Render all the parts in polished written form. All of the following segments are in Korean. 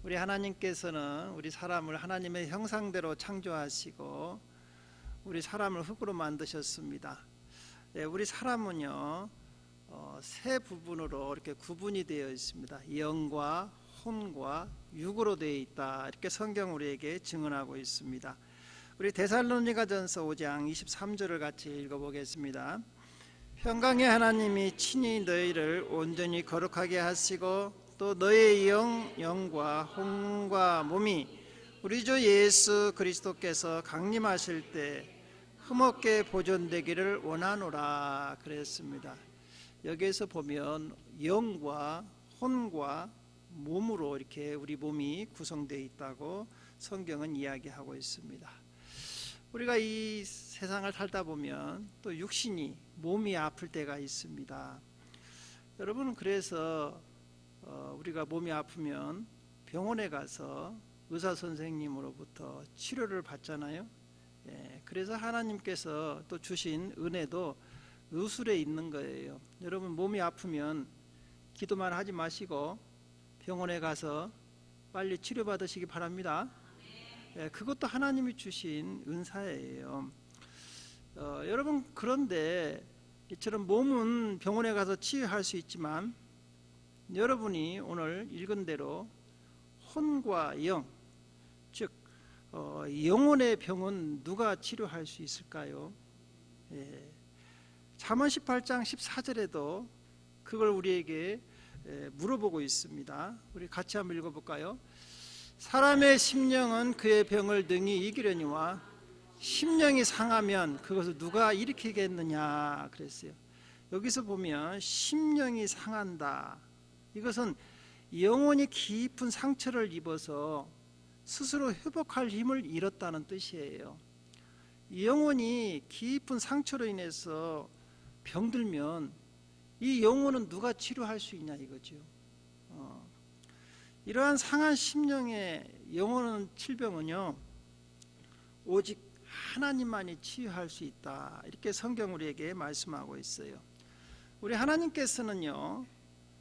우리 하나님께서는 우리 사람을 하나님의 형상대로 창조하시고 우리 사람을 흙으로 만드셨습니다. 우리 사람은요 세 부분으로 이렇게 구분이 되어 있습니다. 영과 혼과 육으로 되어 있다, 이렇게 성경 우리에게 증언하고 있습니다. 우리 데살로니가전서 5장 23절을 같이 읽어보겠습니다. 평강의 하나님이 친히 너희를 온전히 거룩하게 하시고 또 너의 영과 혼과 몸이 우리 주 예수 그리스도께서 강림하실 때 흠없게 보존되기를 원하노라 그랬습니다. 여기에서 보면 영과 혼과 몸으로 이렇게 우리 몸이 구성되어 있다고 성경은 이야기하고 있습니다. 우리가 이 세상을 살다 보면 또 육신이 몸이 아플 때가 있습니다. 여러분, 그래서 우리가 몸이 아프면 병원에 가서 의사 선생님으로부터 치료를 받잖아요. 그래서 하나님께서 또 주신 은혜도 의술에 있는 거예요. 여러분, 몸이 아프면 기도만 하지 마시고 병원에 가서 빨리 치료받으시기 바랍니다. 그것도 하나님이 주신 은사예요. 여러분, 그런데 이처럼 몸은 병원에 가서 치유할 수 있지만 여러분이 오늘 읽은 대로 혼과 영, 즉 영혼의 병은 누가 치료할 수 있을까요? 잠언 18장 14절에도 그걸 우리에게 물어보고 있습니다. 우리 같이 한번 읽어볼까요? 사람의 심령은 그의 병을 능히 이기려니와 심령이 상하면 그것을 누가 일으키겠느냐 그랬어요. 여기서 보면 심령이 상한다, 이것은 영혼이 깊은 상처를 입어서 스스로 회복할 힘을 잃었다는 뜻이에요. 영혼이 깊은 상처로 인해서 병들면 이 영혼은 누가 치료할 수 있냐 이거죠. 이러한 상한 심령의 영혼은 질병은요 오직 하나님만이 치유할 수 있다, 이렇게 성경 우리에게 말씀하고 있어요. 우리 하나님께서는요,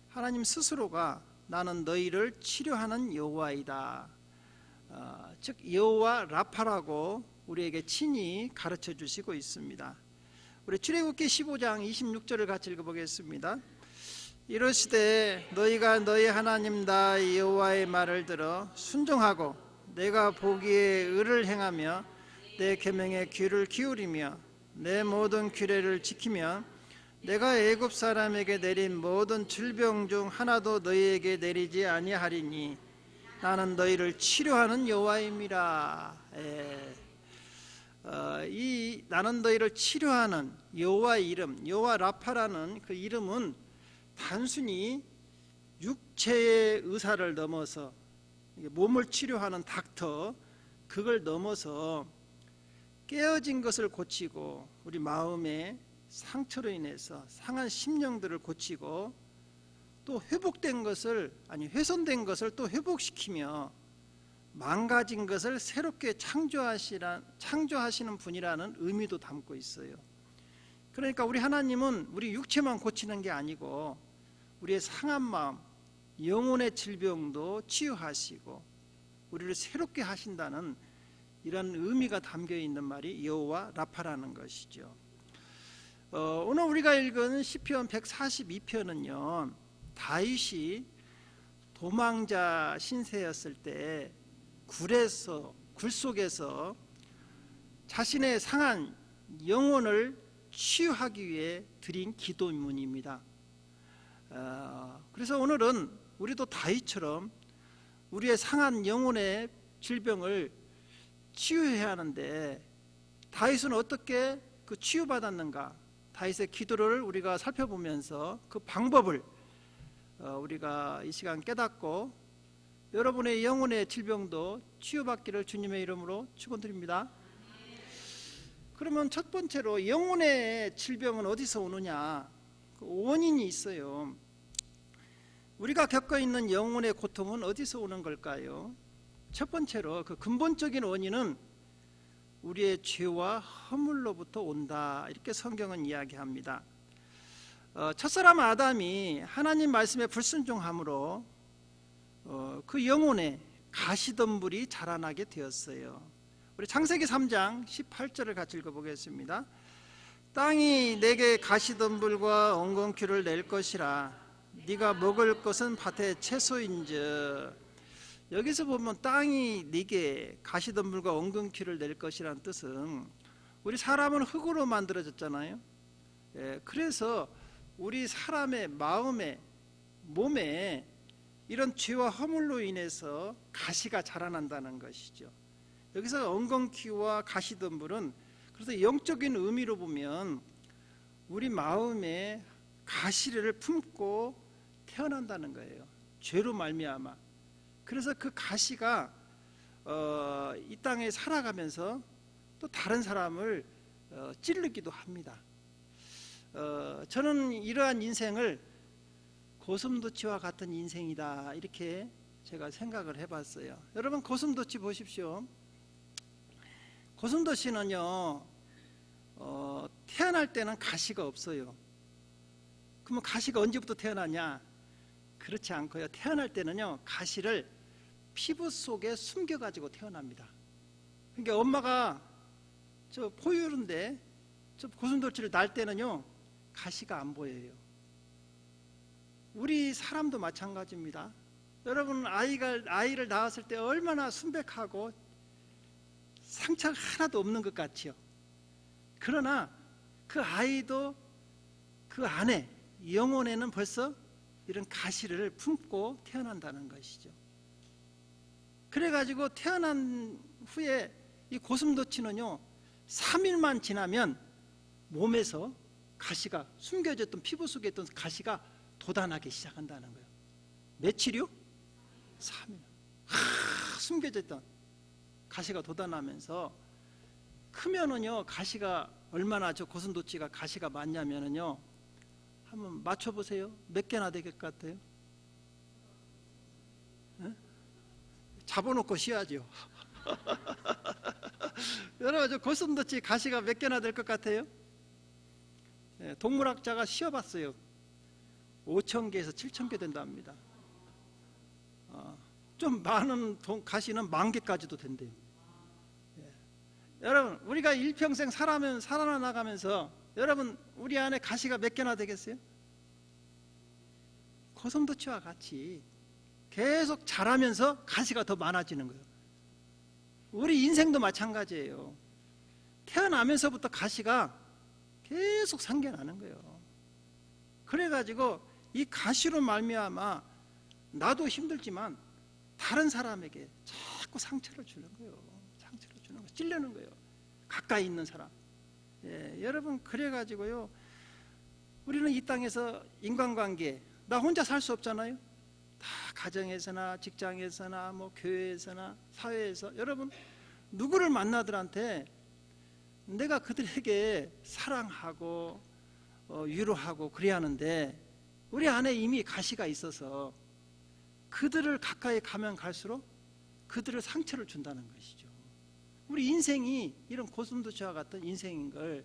하나님 스스로가 나는 너희를 치료하는 여호와이다, 즉 여호와 라파라고 우리에게 친히 가르쳐 주시고 있습니다. 우리 출애굽기 15장 26절을 같이 읽어보겠습니다. 이르시되 너희가 너희 하나님 나 여호와의 말을 들어 순종하고 내가 보기에 의를 행하며 내 계명에 귀를 기울이며 내 모든 규례를 지키며 내가 애굽 사람에게 내린 모든 질병 중 하나도 너희에게 내리지 아니하리니 나는 너희를 치료하는 여호와임이라. 이 나는 너희를 치료하는 여호와의 이름, 여호와 라파라는 그 이름은 단순히 육체의 의사를 넘어서 몸을 치료하는 닥터, 그걸 넘어서 깨어진 것을 고치고 우리 마음의 상처로 인해서 상한 심령들을 고치고 또 회복된 것을, 훼손된 것을 또 회복시키며 망가진 것을 새롭게 창조하시는 분이라는 의미도 담고 있어요. 그러니까 우리 하나님은 우리 육체만 고치는 게 아니고 우리의 상한 마음, 영혼의 질병도 치유하시고 우리를 새롭게 하신다는 이런 의미가 담겨 있는 말이 여호와 라파라는 것이죠. 오늘 우리가 읽은 시편 142편은요 다윗이 도망자 신세였을 때 굴 속에서 자신의 상한 영혼을 치유하기 위해 드린 기도문입니다. 그래서 오늘은 우리도 다윗처럼 우리의 상한 영혼의 질병을 치유해야 하는데 다윗은 어떻게 그 치유받았는가, 다윗의 기도를 우리가 살펴보면서 그 방법을 우리가 이 시간 깨닫고 여러분의 영혼의 질병도 치유받기를 주님의 이름으로 축원드립니다. 그러면 첫 번째로 영혼의 질병은 어디서 오느냐, 그 원인이 있어요. 우리가 겪고 있는 영혼의 고통은 어디서 오는 걸까요? 첫 번째로 그 근본적인 원인은 우리의 죄와 허물로부터 온다, 이렇게 성경은 이야기합니다. 첫사람 아담이 하나님 말씀에 불순종함으로 그 영혼에 가시덤불이 자라나게 되었어요. 우리 창세기 3장 18절을 같이 읽어보겠습니다. 땅이 내게 가시덤불과 엉겅퀴를 낼 것이라 네가 먹을 것은 밭의 채소인즉. 여기서 보면 땅이 네게 가시덤불과 엉겅퀴를 낼 것이라는 뜻은 우리 사람은 흙으로 만들어졌잖아요. 그래서 우리 사람의 마음에 몸에 이런 죄와 허물로 인해서 가시가 자라난다는 것이죠. 여기서 엉겅퀴와 가시덤불은 그래서 영적인 의미로 보면 우리 마음에 가시를 품고 태어난다는 거예요. 죄로 말미암아. 그래서 그 가시가 이 땅에 살아가면서 또 다른 사람을 찌르기도 합니다. 저는 이러한 인생을 고슴도치와 같은 인생이다 이렇게 제가 생각을 해봤어요. 여러분 고슴도치 보십시오. 고슴도치는요 태어날 때는 가시가 없어요. 그러면 가시가 언제부터 태어나냐? 그렇지 않고요. 태어날 때는요 가시를 피부 속에 숨겨가지고 태어납니다. 그러니까 엄마가 저 포유류인데 저 고슴도치를 낳을 때는요 가시가 안 보여요. 우리 사람도 마찬가지입니다. 여러분 아이를 낳았을 때 얼마나 순백하고 상처가 하나도 없는 것 같지요. 그러나 그 아이도 그 안에 영혼에는 벌써 이런 가시를 품고 태어난다는 것이죠. 그래가지고 태어난 후에 이 고슴도치는요 3일만 지나면 몸에서 가시가 숨겨졌던 피부 속에 있던 가시가 돋아나기 시작한다는 거예요. 며칠이요? 3일. 숨겨졌던 가시가 돋아나면서 크면은요 가시가 얼마나 저 고슴도치가 가시가 많냐면은요 한번 맞춰보세요. 몇 개나 될 것 같아요? 네? 잡아놓고 쉬어야죠. 여러분 저 고슴도치 가시가 몇 개나 될 것 같아요? 네, 동물학자가 쉬어봤어요. 5,000개에서 7,000개 된다 합니다. 좀 많은 가시는 10,000개까지도 된대요. 예. 여러분 우리가 일평생 살아나가면서 여러분 우리 안에 가시가 몇 개나 되겠어요? 고슴도치와 같이 계속 자라면서 가시가 더 많아지는 거예요. 우리 인생도 마찬가지예요. 태어나면서부터 가시가 계속 생겨나는 거예요. 그래가지고 이 가시로 말미암아 나도 힘들지만 다른 사람에게 자꾸 상처를 주는 거예요. 상처를 주는 거, 찔르는 거예요. 가까이 있는 사람. 예, 여러분 그래가지고요 우리는 이 땅에서 인간관계 나 혼자 살 수 없잖아요. 다 가정에서나 직장에서나 뭐 교회에서나 사회에서 여러분 누구를 만나들한테 내가 그들에게 사랑하고 위로하고 그래야 하는데 우리 안에 이미 가시가 있어서 그들을 가까이 가면 갈수록 그들을 상처를 준다는 것이죠. 우리 인생이 이런 고슴도치와 같은 인생인 걸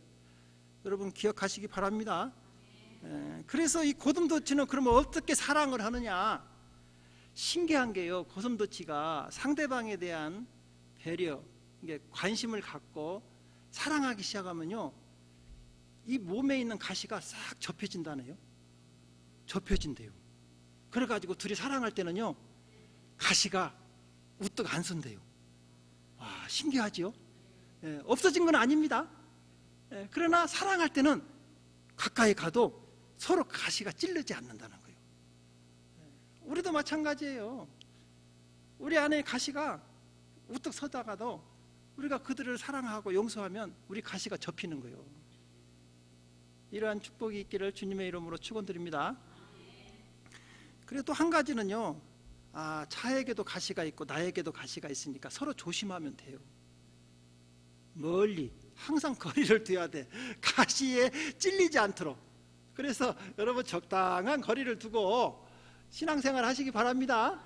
여러분 기억하시기 바랍니다. 그래서 이 고슴도치는 그러면 어떻게 사랑을 하느냐? 신기한 게요 고슴도치가 상대방에 대한 배려, 관심을 갖고 사랑하기 시작하면요 이 몸에 있는 가시가 싹 접혀진다네요. 접혀진대요. 그래가지고 둘이 사랑할 때는요 가시가 우뚝 안 선대요. 와 신기하죠? 없어진 건 아닙니다. 그러나 사랑할 때는 가까이 가도 서로 가시가 찔리지 않는다는 거예요. 우리도 마찬가지예요. 우리 안에 가시가 우뚝 서다가도 우리가 그들을 사랑하고 용서하면 우리 가시가 접히는 거예요. 이러한 축복이 있기를 주님의 이름으로 축원드립니다. 그리고 또 한 가지는요 자에게도 가시가 있고 나에게도 가시가 있으니까 서로 조심하면 돼요. 멀리 항상 거리를 둬야 돼. 가시에 찔리지 않도록. 그래서 여러분 적당한 거리를 두고 신앙생활 하시기 바랍니다.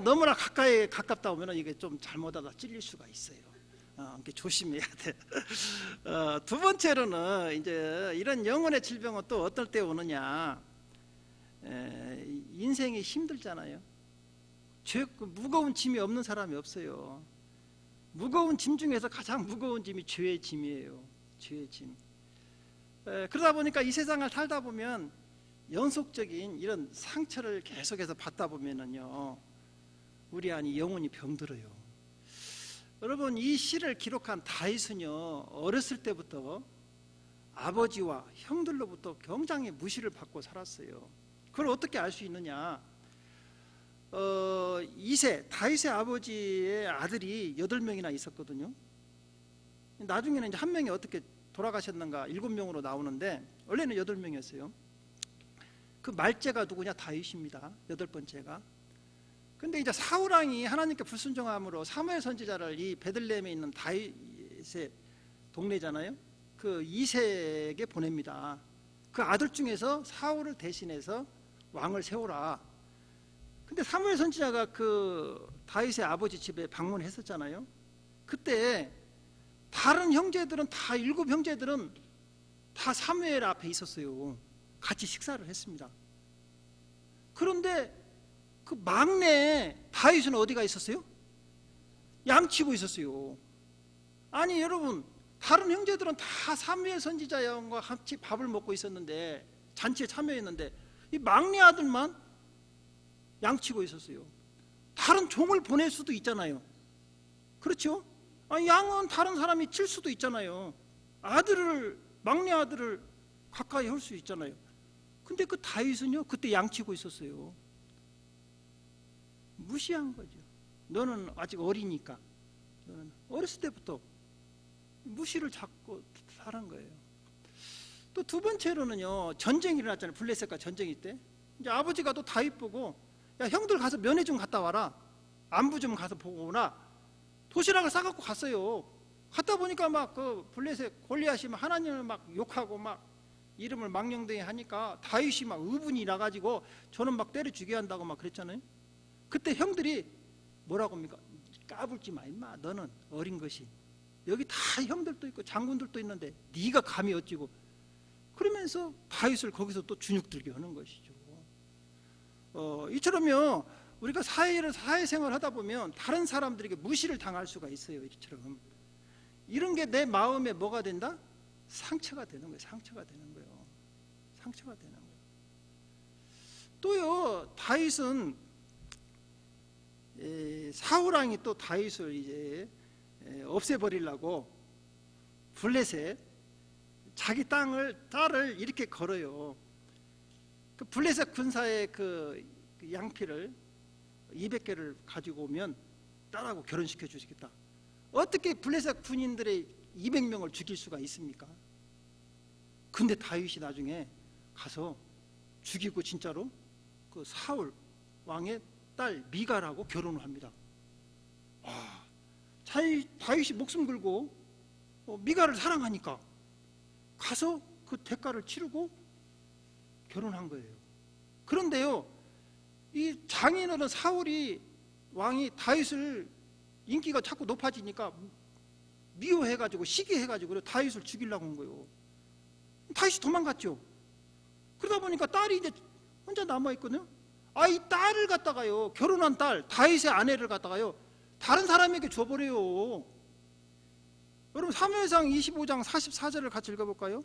너무나 가깝다 보면 이게 좀 잘못하다 찔릴 수가 있어요. 이렇게 조심해야 돼. 두 번째로는 이제 이런 영혼의 질병은 또 어떨 때 오느냐? 인생이 힘들잖아요. 무거운 짐이 없는 사람이 없어요. 무거운 짐 중에서 가장 무거운 짐이 죄의 짐이에요. 죄의 짐. 그러다 보니까 이 세상을 살다 보면 연속적인 이런 상처를 계속해서 받다 보면은요, 우리 안이 영혼이 병들어요. 여러분, 이 시를 기록한 다윗은요, 어렸을 때부터 아버지와 형들로부터 굉장히 무시를 받고 살았어요. 그걸 어떻게 알 수 있느냐? 이세, 다윗의 아버지의 아들이 8명이나 있었거든요. 나중에는 이제 한 명이 어떻게 돌아가셨는가 7명으로 나오는데, 원래는 8명이었어요. 그 말째가 누구냐? 다윗입니다. 8번째가. 근데 이제 사울왕이 하나님께 불순종함으로 사무엘 선지자를 이 베들레헴에 있는 다윗의 동네잖아요. 그 이세에게 보냅니다. 그 아들 중에서 사울을 대신해서 왕을 세우라. 근데 사무엘 선지자가 그 다윗의 아버지 집에 방문했었잖아요. 그때 다른 형제들은 다 7 형제들은 다 사무엘 앞에 있었어요. 같이 식사를 했습니다. 그런데 그 막내 다윗은 어디가 있었어요? 양치고 있었어요. 아니 여러분, 다른 형제들은 다 사무엘 선지자와 같이 밥을 먹고 있었는데, 잔치에 참여했는데, 이 막내 아들만 양치고 있었어요. 다른 종을 보낼 수도 있잖아요. 그렇죠? 아니, 양은 다른 사람이 칠 수도 있잖아요. 막내 아들을 가까이 할 수 있잖아요. 근데 그 다윗은요, 그때 양치고 있었어요. 무시한 거죠. 너는 아직 어리니까. 너는 어렸을 때부터 무시를 잡고 살은 거예요. 또 2번째로는요, 전쟁이 일어났잖아요. 블레셋과 전쟁이 때. 이제 아버지가 또 다윗 보고, 야, 형들 가서 면회 좀 갔다 와라. 안부 좀 가서 보고 오나. 도시락을 싸갖고 갔어요. 갔다 보니까 막 그 블레셋 골리앗이 막 하나님을 막 욕하고 막 이름을 망령되이 하니까 다윗이 막 의분이 나가지고 저는 막 때려 죽여야 한다고 막 그랬잖아요. 그때 형들이 뭐라고 합니까? 까불지 마 임마, 너는 어린 것이. 여기 다 형들도 있고 장군들도 있는데 네가 감히 어찌고. 그러면서 다윗을 거기서 또 주눅들게 하는 것이죠. 이처럼요, 우리가 사회생활 하다 보면 다른 사람들에게 무시를 당할 수가 있어요. 이처럼 이런 게 내 마음에 뭐가 된다? 상처가 되는 거예요. 상처가 되는 거예요. 상처가 되는 거예요. 또요, 다윗은 사울왕이 또 다윗을 이제 없애버리려고 블레셋 자기 딸을 이렇게 걸어요. 그 블레셋 군사의 그 양피를 200개를 가지고 오면 딸하고 결혼시켜 주시겠다. 어떻게 블레셋 군인들의 200명을 죽일 수가 있습니까? 근데 다윗이 나중에 가서 죽이고 진짜로 그 사울 왕의 딸 미갈하고 결혼을 합니다. 다윗이 목숨 걸고 미갈을 사랑하니까 가서 그 대가를 치르고 결혼한 거예요. 그런데요, 이 장인어른 사울이 왕이 다윗을 인기가 자꾸 높아지니까 미워해가지고 시기해가지고 다윗을 죽이려고 한 거예요. 다윗이 도망갔죠. 그러다 보니까 딸이 이제 혼자 남아있거든요. 이 딸을 갖다가요, 결혼한 딸, 다윗의 아내를 갖다가요, 다른 사람에게 줘버려요. 여러분, 사무엘상 25장 44절을 같이 읽어볼까요?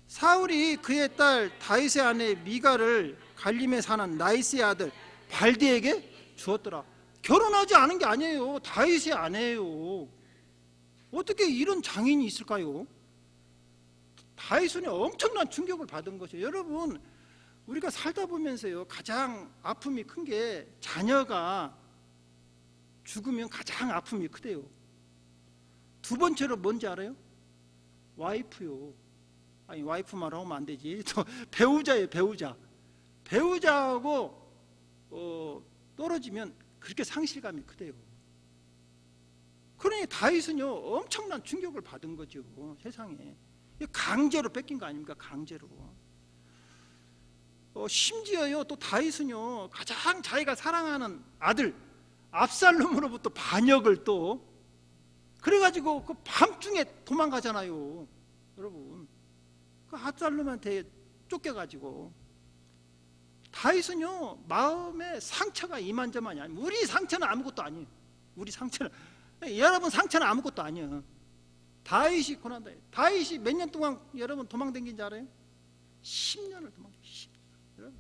사울이 그의 딸 다윗의 아내 미갈을 갈림에 사는 나이스의 아들 발디에게 주었더라. 결혼하지 않은 게 아니에요. 다윗의 아내예요. 어떻게 이런 장인이 있을까요? 다윗은 엄청난 충격을 받은 것이에요. 여러분, 우리가 살다 보면서요, 가장 아픔이 큰 게 자녀가 죽으면 가장 아픔이 크대요. 2번째로 뭔지 알아요? 와이프요. 아니, 와이프 말하면 안 되지. 또 배우자예요. 배우자하고 떨어지면 그렇게 상실감이 크대요. 그러니 다윗은요, 엄청난 충격을 받은 거죠. 세상에 강제로 뺏긴 거 아닙니까? 강제로. 심지어요, 또 다윗은요, 가장 자기가 사랑하는 아들 압살롬으로부터 반역을 또 그래가지고 그 밤중에 도망가잖아요. 여러분, 그 압살롬한테 쫓겨가지고 다윗은요 마음에 상처가 이만저만이 아니에요. 우리 상처는 아무것도 아니에요. 우리 상처는, 여러분 상처는 아무것도 아니에요. 다윗이 고난다. 다윗이 몇 년 동안 여러분 도망다닌지 알아요? 10년을 도망다녔어요. 10년.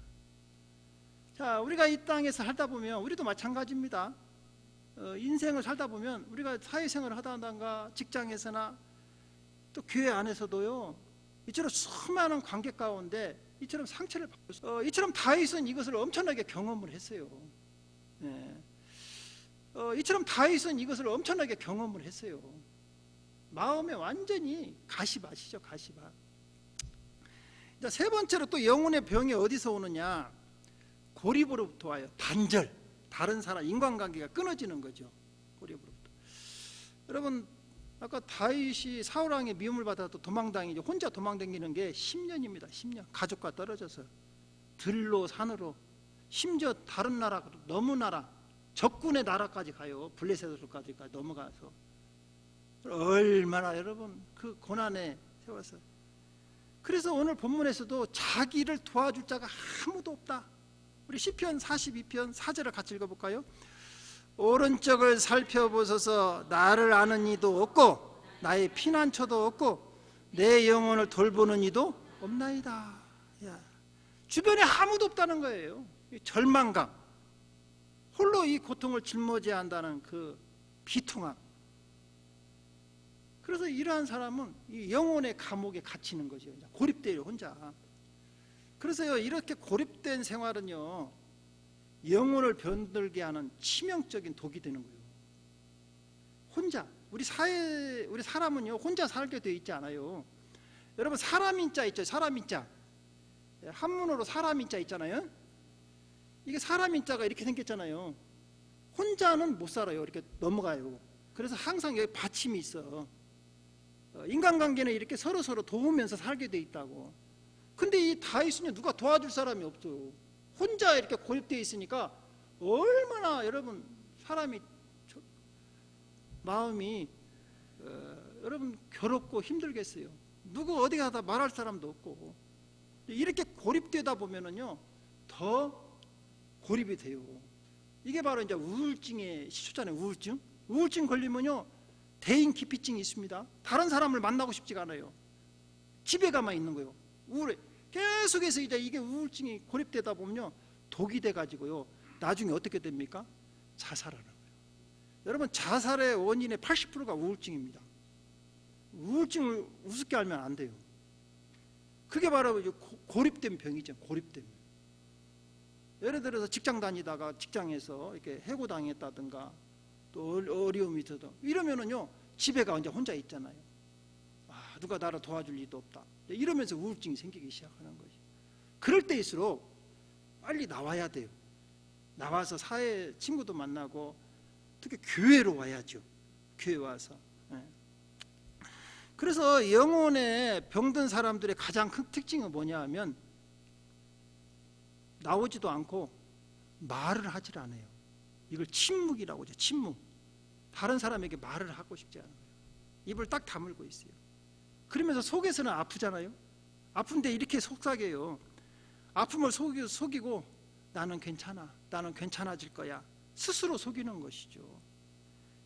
자, 우리가 이 땅에서 살다 보면 우리도 마찬가지입니다. 인생을 살다 보면 우리가 사회생활을 하다던가 직장에서나 또 교회 안에서도요 이처럼 수많은 관계 가운데 이처럼 상처를 받고, 이처럼 다윗은 이것을 엄청나게 경험을 했어요. 네. 이처럼 다윗은 이것을 엄청나게 경험을 했어요. 마음에 완전히 가시밭이죠, 가시밭. 자, 세 번째로 또 영혼의 병이 어디서 오느냐? 고립으로부터 와요. 단절, 다른 사람, 인간관계가 끊어지는 거죠. 고립으로부터. 여러분, 아까 다윗이 사울왕의 미움을 받아도 도망다니죠. 혼자 도망다니는 게 10년입니다. 10년. 가족과 떨어져서 들로 산으로, 심지어 다른 나라, 너무 나라, 적군의 나라까지 가요. 블레셋으로까지 넘어가서 얼마나 여러분 그 고난에 세워서. 그래서 오늘 본문에서도 자기를 도와줄 자가 아무도 없다. 우리 시편 42편 4절을 같이 읽어볼까요? 오른쪽을 살펴보소서. 나를 아는 이도 없고 나의 피난처도 없고 내 영혼을 돌보는 이도 없나이다. 야, 주변에 아무도 없다는 거예요. 절망감, 홀로 이 고통을 짊어져야 한다는 그 비통함. 그래서 이러한 사람은 이 영혼의 감옥에 갇히는 거죠. 고립돼요, 혼자. 그래서요, 이렇게 고립된 생활은요 영혼을 병들게 하는 치명적인 독이 되는 거예요. 혼자, 우리 사람은요 혼자 살게 되어 있지 않아요. 여러분, 사람인자 있죠. 사람인자, 한문으로 사람인자 있잖아요. 이게 사람인자가 이렇게 생겼잖아요. 혼자는 못 살아요. 이렇게 넘어가요. 그래서 항상 여기 받침이 있어. 인간관계는 이렇게 서로서로 도우면서 살게 돼 있다고. 근데 이 다윗은요 누가 도와줄 사람이 없어요. 혼자 이렇게 고립되어 있으니까 얼마나 여러분 사람이 마음이 여러분 괴롭고 힘들겠어요. 누구 어디 가다 말할 사람도 없고. 이렇게 고립되다 보면은요 더 고립이 돼요. 이게 바로 이제 우울증의 시초잖아요. 우울증 걸리면요 대인 기피증이 있습니다. 다른 사람을 만나고 싶지가 않아요. 집에 가만 있는 거예요. 우울해. 계속해서 이제 이게 우울증이 고립되다 보면요 독이 돼 가지고요 나중에 어떻게 됩니까? 자살하는 거예요. 여러분, 자살의 원인의 80%가 우울증입니다. 우울증을 우습게 알면 안 돼요. 그게 바로 고립된 병이죠. 고립된. 예를 들어서 직장 다니다가 직장에서 이렇게 해고당했다든가 또 어려움이 있어도 이러면은요 집에 가 이제 혼자 있잖아요. 아, 누가 나를 도와줄 리도 없다. 이러면서 우울증이 생기기 시작하는 거죠. 그럴 때일수록 빨리 나와야 돼요. 나와서 사회 친구도 만나고 특히 교회로 와야죠. 교회 와서. 그래서 영혼에 병든 사람들의 가장 큰 특징은 뭐냐 하면 나오지도 않고 말을 하질 않아요. 이걸 침묵이라고 하죠. 침묵. 다른 사람에게 말을 하고 싶지 않아요. 입을 딱 다물고 있어요. 그러면서 속에서는 아프잖아요. 아픈데 이렇게 속삭여요. 아픔을 속이고 나는 괜찮아, 나는 괜찮아질 거야, 스스로 속이는 것이죠.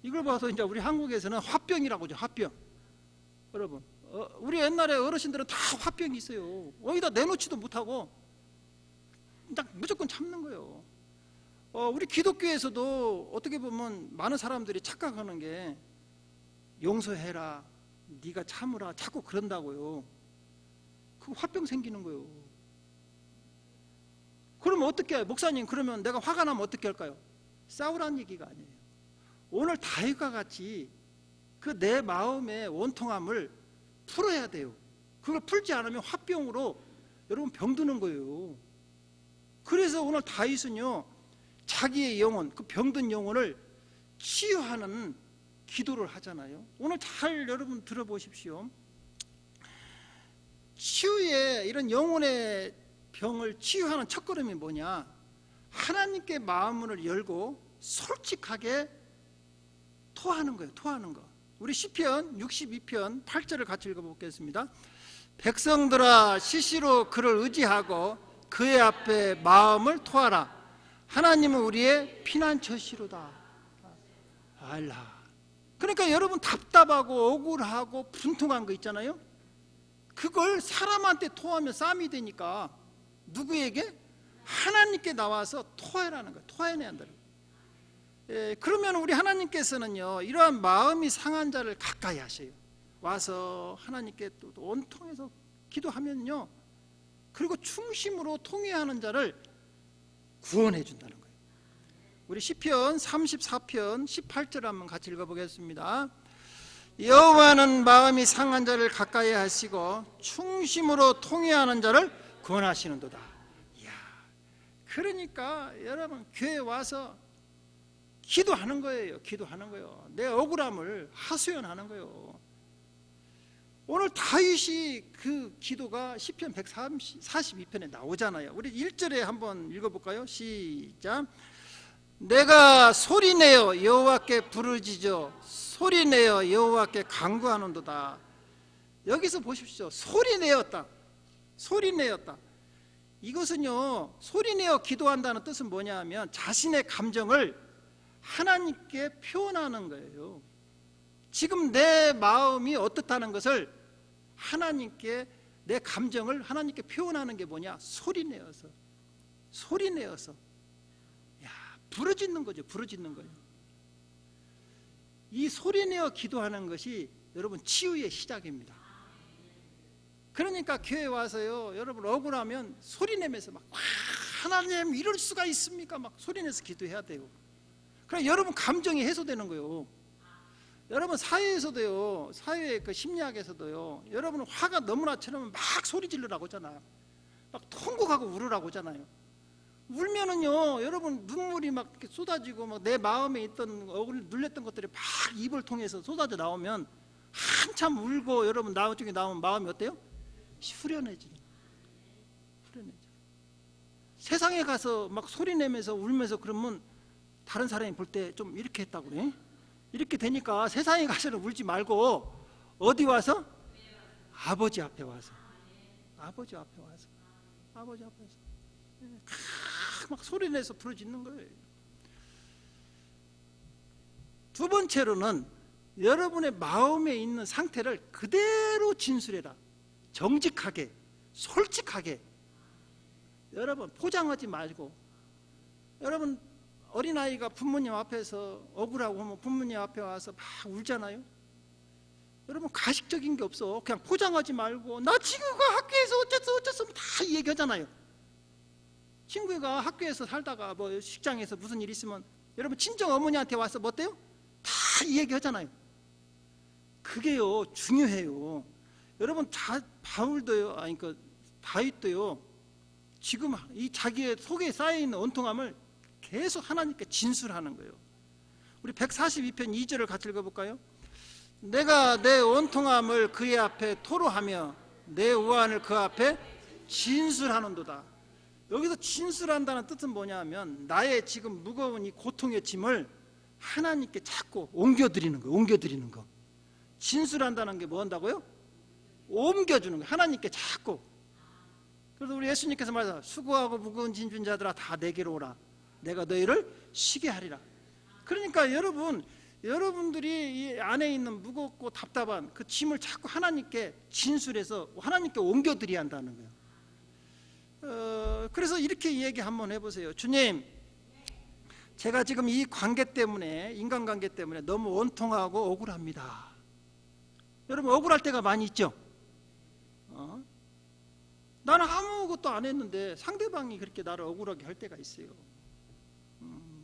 이걸 봐서 이제 우리 한국에서는 화병이라고 하죠. 화병. 여러분, 우리 옛날에 어르신들은 다 화병이 있어요. 어디다 내놓지도 못하고 딱 무조건 참는 거예요. 우리 기독교에서도 어떻게 보면 많은 사람들이 착각하는 게 용서해라, 네가 참으라, 자꾸 그런다고요. 그 화병 생기는 거예요. 그러면 어떻게 해요? 목사님, 그러면 내가 화가 나면 어떻게 할까요? 싸우라는 얘기가 아니에요. 오늘 다윗과 같이 그 내 마음의 원통함을 풀어야 돼요. 그걸 풀지 않으면 화병으로 여러분 병드는 거예요. 그래서 오늘 다윗은요 자기의 영혼, 그 병든 영혼을 치유하는 기도를 하잖아요. 오늘 잘 여러분 들어보십시오. 치유의 이런 영혼의 병을 치유하는 첫걸음이 뭐냐? 하나님께 마음을 열고 솔직하게 토하는 거예요. 토하는 거. 우리 시편 62편 8절을 같이 읽어보겠습니다. 백성들아, 시시로 그를 의지하고 그의 앞에 마음을 토하라. 하나님은 우리의 피난처시로다. 알라. 그러니까 여러분 답답하고 억울하고 분통한 거 있잖아요. 그걸 사람한테 토하면 싸움이 되니까 누구에게? 하나님께 나와서 토해라는 거예요. 토해내야 한다는 거예요. 그러면 우리 하나님께서는요, 이러한 마음이 상한 자를 가까이 하셔요. 와서 하나님께 또 온통해서 기도하면요, 그리고 충심으로 통회하는 자를 구원해 준다는 거예요. 우리 시편 34편 18절 한번 같이 읽어보겠습니다. 여호와는 마음이 상한 자를 가까이 하시고 충심으로 통회하는 자를 구원하시는도다. 이야, 그러니까 여러분 교회 와서 기도하는 거예요. 기도하는 거예요. 내 억울함을 하소연하는 거예요. 오늘 다윗이 그 기도가 시편 142편에 나오잖아요. 우리 1절에 한번 읽어볼까요? 시작. 내가 소리내어 여호와께 부르짖어 소리내어 여호와께 간구하는도다. 여기서 보십시오. 소리내었다. 소리내었다. 이것은요, 소리내어 기도한다는 뜻은 뭐냐 하면 자신의 감정을 하나님께 표현하는 거예요. 지금 내 마음이 어떻다는 것을 하나님께, 내 감정을 하나님께 표현하는 게 뭐냐? 소리내어서. 소리내어서. 야, 부르짖는 거죠. 부르짖는 거예요. 이 소리내어 기도하는 것이 여러분 치유의 시작입니다. 그러니까 교회 와서요, 여러분 억울하면 소리내면서 막 하나님 이럴 수가 있습니까? 막 소리내서 기도해야 돼요. 그럼 여러분 감정이 해소되는 거예요. 여러분 사회에서도요, 사회 그 심리학에서도요, 여러분 화가 너무나 치면 막 소리 지르라고 하잖아요. 막 통곡하고 울으라고 하잖아요. 울면은요, 여러분 눈물이 막 쏟아지고 막 내 마음에 있던 억울 눌렸던 것들이 막 입을 통해서 쏟아져 나오면 한참 울고 여러분 나중에 나오면 마음이 어때요? 후련해지죠. 후련해져. 세상에 가서 막 소리 내면서 울면서 그러면 다른 사람이 볼 때 좀 이렇게 했다고 그래. 이렇게 되니까 세상에 가서는 울지 말고 어디 와서? 아버지 앞에 와서. 아버지 앞에 와서. 아버지 앞에서. 막 소리 내서 부르짖는 거예요. 두 번째로는 여러분의 마음에 있는 상태를 그대로 진술해라. 정직하게, 솔직하게. 여러분 포장하지 말고. 여러분 어린아이가 부모님 앞에서 억울하고 하면 부모님 앞에 와서 막 울잖아요. 여러분 가식적인 게 없어. 그냥 포장하지 말고 나 친구가 학교에서 어쩌서 다 얘기하잖아요. 친구가 학교에서 살다가 뭐 직장에서 무슨 일 있으면 여러분 친정 어머니한테 와서 뭐 어때요? 다 얘기하잖아요. 그게요 중요해요. 여러분 바울도요, 아니 그 다윗도요, 지금 이 자기의 속에 쌓여 있는 온통함을 계속 하나님께 진술하는 거예요. 우리 142편 2절을 같이 읽어볼까요? 내가 내 온통함을 그의 앞에 토로하며 내 우환을 그 앞에 진술하는도다. 여기서 진술한다는 뜻은 뭐냐 하면 나의 지금 무거운 이 고통의 짐을 하나님께 자꾸 옮겨드리는 거예요. 옮겨드리는 거. 진술한다는 게 뭐 한다고요? 옮겨주는 거예요. 하나님께 자꾸. 그래서 우리 예수님께서 말하잖아요. 수고하고 무거운 짐진 자들아 다 내게로 오라. 내가 너희를 쉬게 하리라. 그러니까 여러분들이 이 안에 있는 무겁고 답답한 그 짐을 자꾸 하나님께 진술해서 하나님께 옮겨드려야 한다는 거예요. 그래서 이렇게 얘기 한번 해보세요. 주님, 제가 지금 이 관계 때문에, 인간관계 때문에 너무 원통하고 억울합니다. 여러분 억울할 때가 많이 있죠? 나는 아무것도 안 했는데 상대방이 그렇게 나를 억울하게 할 때가 있어요.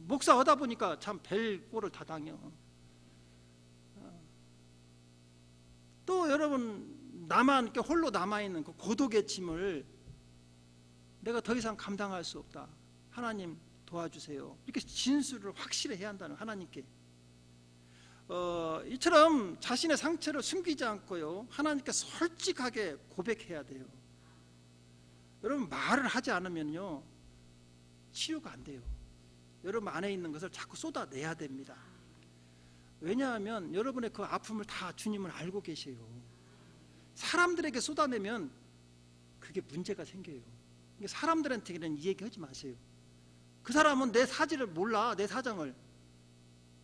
목사 하다 보니까 참 벨꼴을 다 당해. 또 여러분 나만 이렇게 홀로 남아있는 그 고독의 짐을 내가 더 이상 감당할 수 없다. 하나님 도와주세요. 이렇게 진술을 확실히 해야 한다는 하나님께. 이처럼 자신의 상처를 숨기지 않고요, 하나님께 솔직하게 고백해야 돼요. 여러분 말을 하지 않으면요 치유가 안 돼요. 여러분 안에 있는 것을 자꾸 쏟아내야 됩니다. 왜냐하면 여러분의 그 아픔을 다 주님은 알고 계세요. 사람들에게 쏟아내면 그게 문제가 생겨요. 사람들한테는 이 얘기 하지 마세요. 그 사람은 내 사지를 몰라, 내 사정을.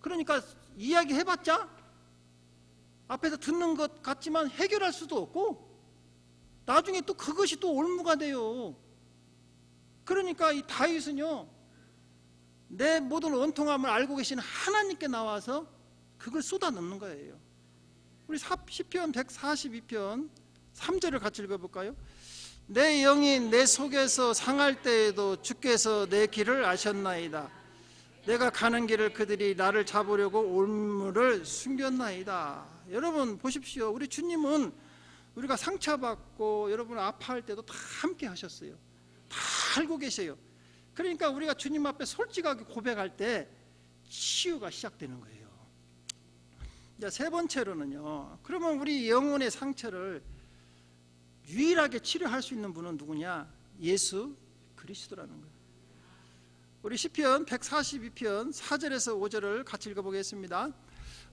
그러니까 이야기 해봤자 앞에서 듣는 것 같지만 해결할 수도 없고 나중에 또 그것이 또 올무가 돼요. 그러니까 이 다윗은요, 내 모든 원통함을 알고 계신 하나님께 나와서 그걸 쏟아 넣는 거예요. 우리 시편 142편 3절을 같이 읽어볼까요? 내 영이 내 속에서 상할 때에도 주께서 내 길을 아셨나이다. 내가 가는 길을 그들이 나를 잡으려고 올무를 숨겼나이다. 여러분 보십시오. 우리 주님은 우리가 상처받고 여러분 아파할 때도 다 함께 하셨어요. 다 알고 계세요. 그러니까 우리가 주님 앞에 솔직하게 고백할 때 치유가 시작되는 거예요. 이제 세 번째로는요, 그러면 우리 영혼의 상처를 유일하게 치료할 수 있는 분은 누구냐? 예수 그리스도라는 거예요. 우리 시편 142편 4절에서 5절을 같이 읽어보겠습니다.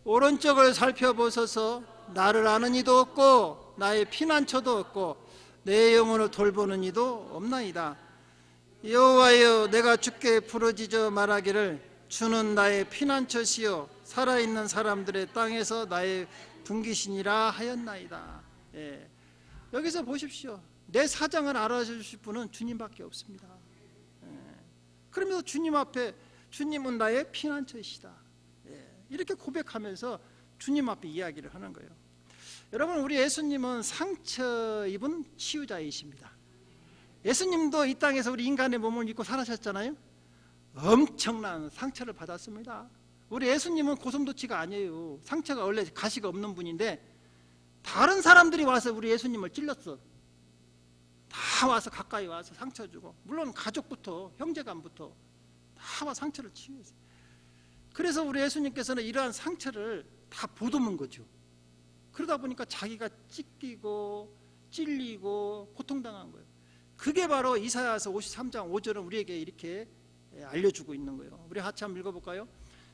오른쪽을 살펴보소서. 나를 아는 이도 없고 나의 피난처도 없고 내 영혼을 돌보는 이도 없나이다. 여호와여, 내가 주께 부르짖어 말하기를 주는 나의 피난처시요 살아있는 사람들의 땅에서 나의 분기신이라 하였나이다. 예. 여기서 보십시오. 내 사정을 알아주실 분은 주님밖에 없습니다. 예. 그러면서 주님 앞에 주님은 나의 피난처이시다. 예. 이렇게 고백하면서 주님 앞에 이야기를 하는 거예요. 여러분, 우리 예수님은 상처 입은 치유자이십니다. 예수님도 이 땅에서 우리 인간의 몸을 입고 살아셨잖아요. 엄청난 상처를 받았습니다. 우리 예수님은 고슴도치가 아니에요. 상처가 원래 가시가 없는 분인데 다른 사람들이 와서 우리 예수님을 찔렀어. 다 와서 가까이 와서 상처 주고, 물론 가족부터 형제간부터 다 와 상처를 치유했어요. 그래서 우리 예수님께서는 이러한 상처를 다 보듬은 거죠. 그러다 보니까 자기가 찢기고 찔리고 고통당한 거예요. 그게 바로 이사야서 53장 5절은 우리에게 이렇게 알려주고 있는 거예요. 우리 같이 한번 읽어볼까요?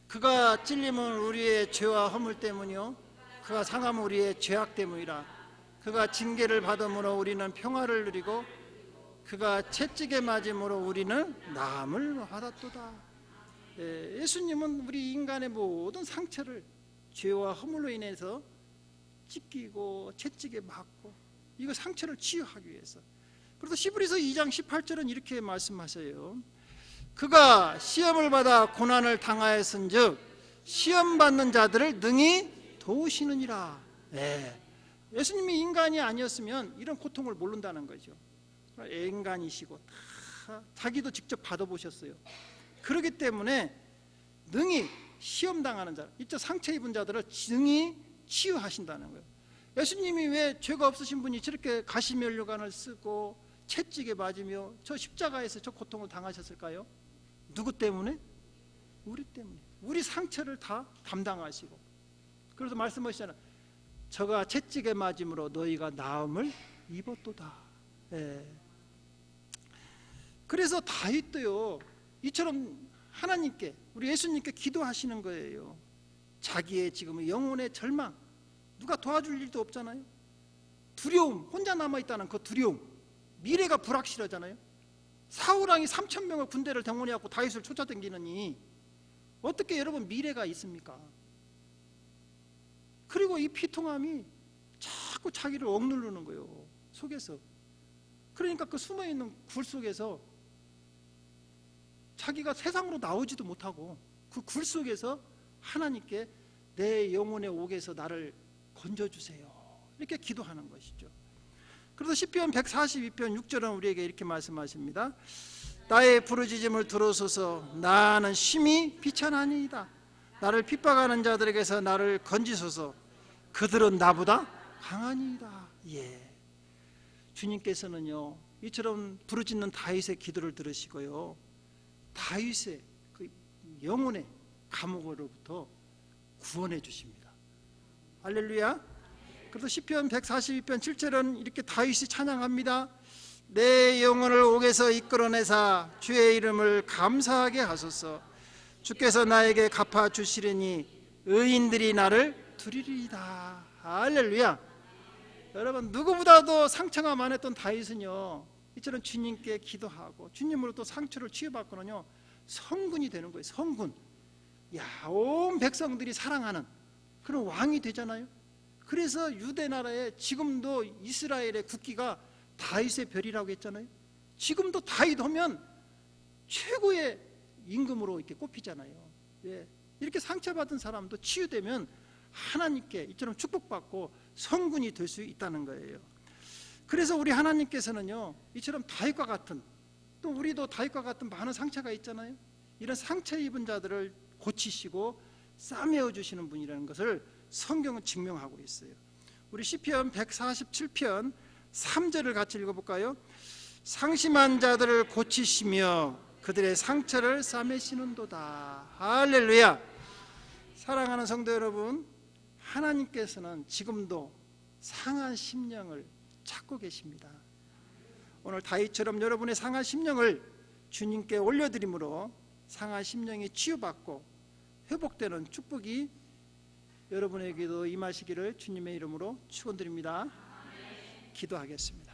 그가 찔림은 우리의 죄와 허물 때문이요 그가 상함은 우리의 죄악 때문이라. 그가 징계를 받음으로 우리는 평화를 누리고 그가 채찍에 맞음으로 우리는 나음을 받았도다. 예수님은 우리 인간의 모든 상처를 죄와 허물로 인해서 찢기고 채찍에 맞고 이거 상처를 치유하기 위해서. 그래서 히브리서 2장 18절은 이렇게 말씀하세요. 그가 시험을 받아 고난을 당하였은즉 시험 받는 자들을 능히 도우시느니라. 예수님이 인간이 아니었으면 이런 고통을 모른다는 거죠. 인간이시고 다 자기도 직접 받아보셨어요. 그렇기 때문에 능히 시험 당하는 자, 이쪽 상처 입은 자들을 능히 치유하신다는 거예요. 예수님이 왜 죄가 없으신 분이 저렇게 가시면류관을 쓰고 채찍에 맞으며 저 십자가에서 저 고통을 당하셨을까요? 누구 때문에? 우리 때문에. 우리 상처를 다 담당하시고. 그래서 말씀하시잖아요. 저가 채찍에 맞음으로 너희가 나음을 입었도다. 그래서 다윗도요, 이처럼 하나님께, 우리 예수님께 기도하시는 거예요. 자기의 지금 영혼의 절망, 누가 도와줄 일도 없잖아요. 두려움, 혼자 남아있다는 그 두려움, 미래가 불확실하잖아요. 사울왕이 3,000명의 군대를 동원해갖고 다윗을 쫓아다니느니 어떻게 여러분 미래가 있습니까? 그리고 이 피통함이 자꾸 자기를 억누르는 거예요, 속에서. 그러니까 그 숨어있는 굴 속에서 자기가 세상으로 나오지도 못하고 그 굴 속에서 하나님께 내 영혼의 옥에서 나를 건져주세요, 이렇게 기도하는 것이죠. 그래서 시편 142편 6절은 우리에게 이렇게 말씀하십니다. 나의 부르짖음을 들어소서. 나는 심히 비천하니이다. 나를 핍박하는 자들에게서 나를 건지소서. 그들은 나보다 강하니이다. 주님께서는요, 이처럼 부르짖는 다윗의 기도를 들으시고요, 다윗의 그 영혼의 감옥으로부터 구원해 주십니다. 할렐루야. 그래서 시편 142편 7절은 이렇게 다윗이 찬양합니다. 내 영혼을 옥에서 이끌어내사 주의 이름을 감사하게 하소서. 주께서 나에게 갚아주시리니 의인들이 나를 두리리이다. 할렐루야. 여러분, 누구보다도 상처가 많았던 다윗은요, 이처럼 주님께 기도하고 주님으로 또 상처를 치유받고는요 성군이 되는 거예요. 성군. 야, 온 백성들이 사랑하는 그런 왕이 되잖아요. 그래서 유대 나라에 지금도 이스라엘의 국기가 다윗의 별이라고 했잖아요. 지금도 다윗 하면 최고의 임금으로 이렇게 꼽히잖아요. 예. 이렇게 상처받은 사람도 치유되면 하나님께 이처럼 축복받고 성군이 될 수 있다는 거예요. 그래서 우리 하나님께서는요 이처럼 다윗과 같은, 또 우리도 다윗과 같은 많은 상처가 있잖아요. 이런 상처 입은 자들을 고치시고 싸매어 주시는 분이라는 것을 성경은 증명하고 있어요. 우리 시편 147편 3절을 같이 읽어볼까요? 상심한 자들을 고치시며 그들의 상처를 싸매시는도다. 할렐루야. 사랑하는 성도 여러분, 하나님께서는 지금도 상한 심령을 찾고 계십니다. 오늘 다윗처럼 여러분의 상한 심령을 주님께 올려드림으로 상한 심령이 치유받고 회복되는 축복이 여러분에게도 임하시기를 주님의 이름으로 축원드립니다. 기도하겠습니다.